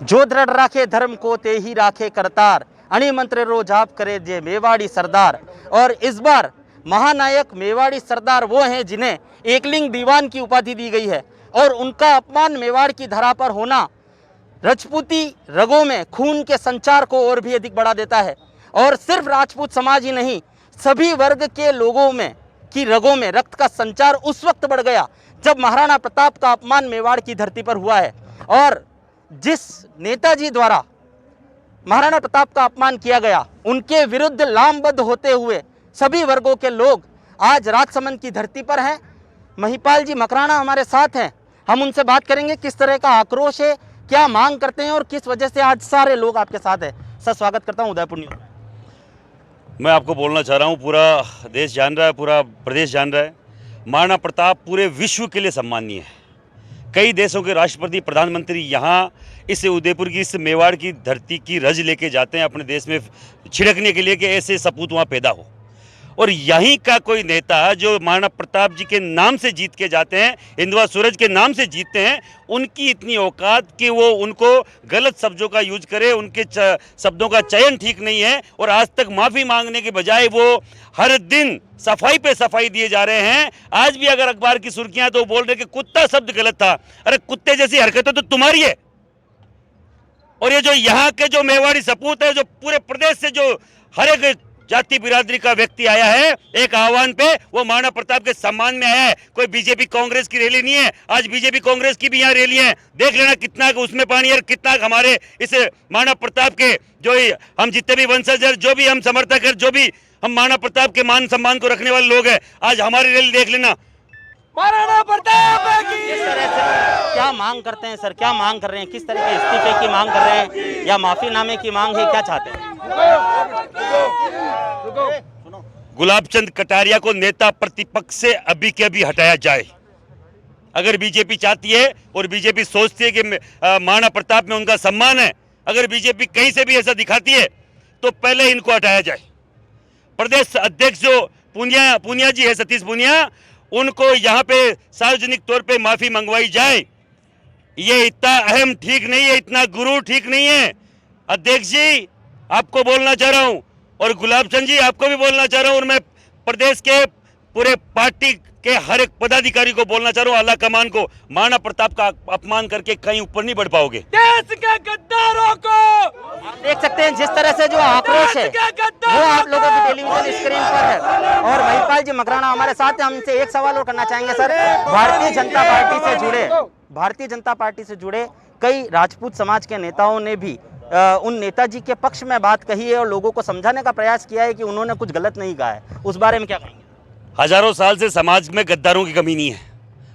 जो दृढ़ राखे धर्म को ते ही राखे करतार, अणी मंत्र रो जाप करे जे मेवाड़ी सरदार। और इस बार महानायक मेवाड़ी सरदार वो हैं जिन्हें एकलिंग दीवान की उपाधि दी गई है और उनका अपमान मेवाड़ की धरा पर होना राजपूती रगों में खून के संचार को और भी अधिक बढ़ा देता है। और सिर्फ राजपूत समाज ही नहीं, सभी वर्ग के लोगों में की रगों में रक्त का संचार उस वक्त बढ़ गया जब महाराणा प्रताप का अपमान मेवाड़ की धरती पर हुआ है। और जिस नेताजी द्वारा महाराणा प्रताप का अपमान किया गया, उनके विरुद्ध लामबद्ध होते हुए सभी वर्गों के लोग आज राजसमंद की धरती पर हैं। महिपाल जी मकराना हमारे साथ हैं, हम उनसे बात करेंगे किस तरह का आक्रोश है, क्या मांग करते हैं और किस वजह से आज सारे लोग आपके साथ हैं। सर स्वागत करता हूं उदयपुर न्यूज़। मैं आपको बोलना चाह रहा हूं, पूरा देश जान रहा है, पूरा प्रदेश जान रहा है, महाराणा प्रताप पूरे विश्व के लिए सम्माननीय है। कई देशों के राष्ट्रपति प्रधानमंत्री यहाँ इस उदयपुर की, इस मेवाड़ की धरती की रज लेके जाते हैं अपने देश में छिड़कने के लिए कि ऐसे सपूत वहाँ पैदा हो। और यहीं का कोई नेता जो महाराणा प्रताप जी के नाम से जीत के जाते हैं, हिंदुआ सूरज के नाम से जीतते हैं, उनकी इतनी औकात कि वो उनको गलत शब्दों का यूज करे, उनके शब्दों का चयन ठीक नहीं है। और आज तक माफ़ी मांगने के बजाय वो हर दिन सफाई पे सफाई दिए जा रहे हैं। आज भी अगर अखबार की सुर्खियां तो बोल रहे कि कुत्ता शब्द गलत था। अरे कुत्ते जैसी हरकतें तो तुम्हारी है। और ये जो यहाँ के जो मेवाड़ी सपूत है, जो पूरे प्रदेश से जो हर एक जाति बिरादरी का व्यक्ति आया है एक आह्वान पे, वो महाराणा प्रताप के सम्मान में आया है। कोई बीजेपी कांग्रेस की रैली नहीं है। आज बीजेपी कांग्रेस की भी यहाँ रैली है, देख लेना कितना उसमें पानी है, कितना हमारे इस महाराणा प्रताप के जो हम जितने भी वंशज है, जो भी हम समर्थक है, जो भी हम महाराणा प्रताप के मान सम्मान को रखने वाले लोग हैं, आज हमारी रैली देख लेना। महाराणा प्रताप की किस तरह से क्या मांग करते हैं सर, क्या मांग कर रहे हैं, किस तरह के इस्तीफे की मांग कर रहे हैं या माफीनामे की मांग है, क्या चाहते हैं? गुलाबचंद कटारिया को नेता प्रतिपक्ष से अभी के अभी हटाया जाए। अगर बीजेपी चाहती है और बीजेपी सोचती है कि महाराणा प्रताप में उनका सम्मान है, अगर बीजेपी कहीं से भी ऐसा दिखाती है तो पहले इनको हटाया जाए। प्रदेश अध्यक्ष जो पूनिया जी है, सतीश पूनिया, उनको यहाँ पे सार्वजनिक तौर पे माफी मंगवाई जाए। ये इतना अहम ठीक नहीं है, इतना गुरु ठीक नहीं है। अध्यक्ष जी आपको बोलना चाह रहा हूँ और गुलाबचंद जी आपको भी बोलना चाह रहा हूँ, और मैं प्रदेश के पूरे पार्टी के हर एक पदाधिकारी को बोलना चाह रहा हूँ, आला कमान को, महाराणा प्रताप का अपमान करके कहीं ऊपर नहीं बढ़ पाओगे। देश के गद्दारों को आप देख सकते हैं जिस तरह से जो आक्रोश है वो आप लोगों की टेलीविजन स्क्रीन पर है। और महिपाल जी मकराना हमारे साथ हैं, हम इनसे एक सवाल और करना चाहेंगे सर। भारतीय जनता पार्टी से जुड़े कई राजपूत समाज के नेताओं ने भी उन नेताजी के पक्ष में बात कही है और लोगों को समझाने का प्रयास किया है कि उन्होंने कुछ गलत नहीं कहा है, उस बारे में क्या कहेंगे? हजारों साल से समाज में गद्दारों की कमी नहीं है।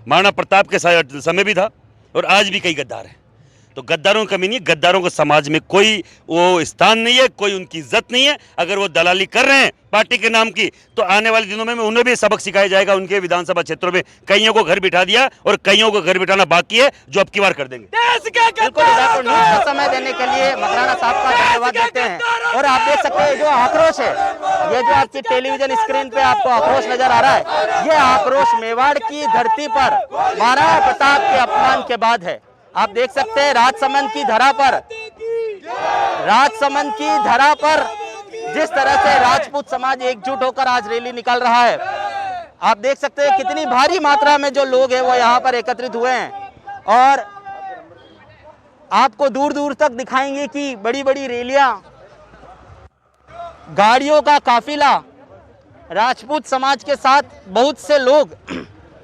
महाराणा प्रताप के समय भी था और आज भी कई गद्दार हैं, तो गद्दारों की कमी नहीं है। गद्दारों को समाज में कोई वो स्थान नहीं है, कोई उनकी इज्जत नहीं है। अगर वो दलाली कर रहे हैं पार्टी के नाम की, तो आने वाले दिनों में उन्हें भी सबक सिखाया जाएगा। उनके विधानसभा क्षेत्रों में कईयों को घर बिठा दिया और कईयों को घर बिठाना बाकी है, जो अब की बार कर देंगे। समय देने के लिए मकराना साहब का धन्यवाद देते हैं। और आप देख सकते हैं जो आक्रोश है, ये जो आपकी टेलीविजन स्क्रीन पे आपको आक्रोश नजर आ रहा है, ये आक्रोश मेवाड़ की धरती पर महाराणा प्रताप के अपमान के बाद है। आप देख सकते हैं राजसमंद की धरा पर जिस तरह से राजपूत समाज एकजुट होकर आज रैली निकाल रहा है। आप देख सकते हैं कितनी भारी मात्रा में जो लोग हैं वो यहाँ पर एकत्रित हुए हैं और आपको दूर दूर तक दिखाएंगे कि बड़ी बड़ी रैलियां, गाड़ियों का काफिला, राजपूत समाज के साथ बहुत से लोग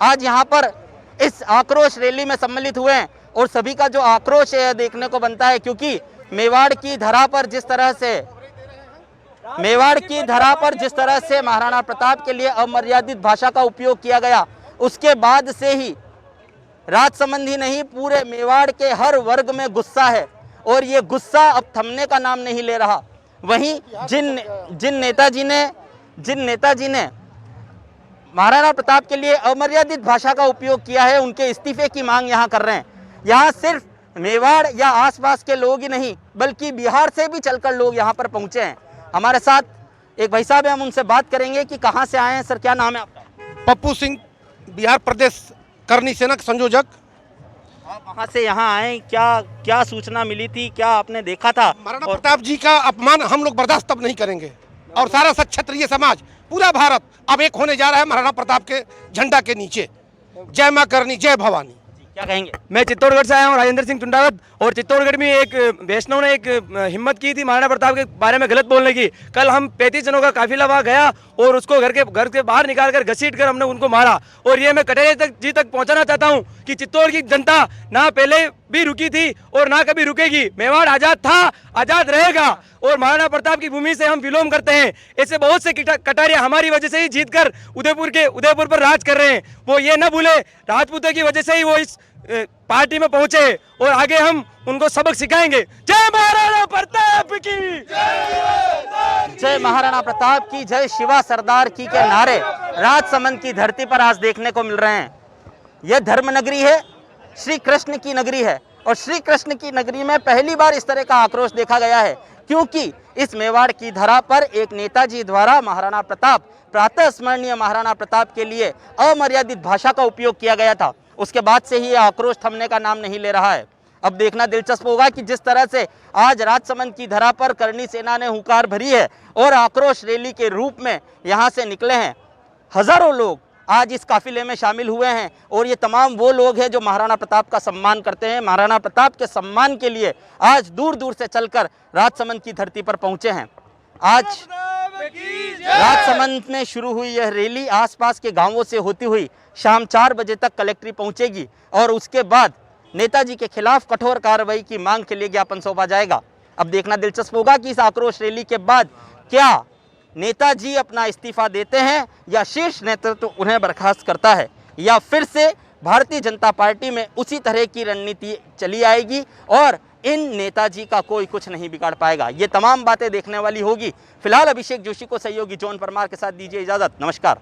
आज यहाँ पर इस आक्रोश रैली में सम्मिलित हुए हैं। और सभी का जो आक्रोश है देखने को बनता है, क्योंकि मेवाड़ की धरा पर जिस तरह से महाराणा प्रताप के लिए अमर्यादित भाषा का उपयोग किया गया, उसके बाद से ही राजसमंद ही नहीं पूरे मेवाड़ के हर वर्ग में गुस्सा है और ये गुस्सा अब थमने का नाम नहीं ले रहा। वहीं जिन नेताजी ने महाराणा प्रताप के लिए अमर्यादित भाषा का उपयोग किया है, उनके इस्तीफे की मांग यहाँ कर रहे हैं। यहाँ सिर्फ मेवाड़ या आसपास के लोग ही नहीं बल्कि बिहार से भी चलकर लोग यहाँ पर पहुँचे हैं। हमारे साथ एक भाई साहब हैं, हम उनसे बात करेंगे कि कहाँ से आए हैं। सर क्या नाम है आपका? पप्पू सिंह, बिहार प्रदेश करनी सेना के संयोजक। आप वहाँ से यहाँ आए, क्या क्या सूचना मिली थी, क्या आपने देखा था? महाराणा और प्रताप जी का अपमान हम लोग बर्दाश्त तब नहीं करेंगे और सारा सच क्षत्रिय समाज पूरा भारत अब एक होने जा रहा है महाराणा प्रताप के झंडा के नीचे। जय मां करनी, जय भवानी। क्या कहेंगे? मैं चित्तौड़गढ़ से आया हूँ, राजेंद्र सिंह टुंडावत। और चित्तौड़गढ़ में एक वैष्णव ने एक हिम्मत की थी महाराणा प्रताप के बारे में गलत बोलने की। कल हम 35 जनों का काफिला वहाँ गया और उसको घर के बाहर निकाल कर घसीट कर हमने उनको मारा। और ये मैं कटारिया जी तक पहुँचाना चाहता हूँ कि चित्तौड़ की जनता ना पहले भी रुकी थी और ना कभी रुकेगी। मेवाड़ आजाद था, आजाद रहेगा और महाराणा प्रताप की भूमि से हम विलोम करते हैं। ऐसे बहुत से कटारिया हमारी वजह से ही जीतकर उदयपुर पर राज कर रहे हैं। वो ये न भूले, राजपूतों की वजह से ही वो इस पार्टी में पहुंचे और आगे हम उनको सबक सिखाएंगे। जय महाराणा प्रताप की, जय महाराणा प्रताप की, जय शिवा सरदार की के नारे राजसमंद की धरती पर आज देखने को मिल रहे हैं। यह धर्म नगरी है, श्री कृष्ण की नगरी है और श्री कृष्ण की नगरी में पहली बार इस तरह का आक्रोश देखा गया है, क्योंकि इस मेवाड़ की धरा पर एक नेताजी द्वारा महाराणा प्रताप, प्रातः स्मरणीय महाराणा प्रताप के लिए अमर्यादित भाषा का उपयोग किया गया था। उसके बाद से ही यह आक्रोश थमने का नाम नहीं ले रहा है। अब देखना दिलचस्प होगा कि जिस तरह से आज राजसमंद की धरा पर करणी सेना ने हुंकार भरी है और आक्रोश रैली के रूप में यहाँ से निकले हैं, हजारों लोग आज इस काफिले में शामिल हुए हैं और ये तमाम वो लोग हैं जो महाराणा प्रताप का सम्मान करते हैं, महाराणा प्रताप के सम्मान के लिए आज दूर दूर से चलकर राजसमंद की धरती पर पहुंचे हैं। आज राजसमंद में शुरू हुई यह रैली आसपास के गांवों से होती हुई शाम 4 बजे तक कलेक्ट्री पहुंचेगी और उसके बाद नेताजी के खिलाफ कठोर कार्रवाई की मांग के लिए ज्ञापन सौंपा जाएगा। अब देखना दिलचस्प होगा कि इस आक्रोश रैली के बाद क्या नेताजी अपना इस्तीफा देते हैं या शीर्ष नेतृत्व उन्हें बर्खास्त करता है, या फिर से भारतीय जनता पार्टी में उसी तरह की रणनीति चली आएगी और इन नेताजी का कोई कुछ नहीं बिगाड़ पाएगा। ये तमाम बातें देखने वाली होगी। फिलहाल अभिषेक जोशी को सहयोगी जॉन परमार के साथ दीजिए इजाजत। नमस्कार।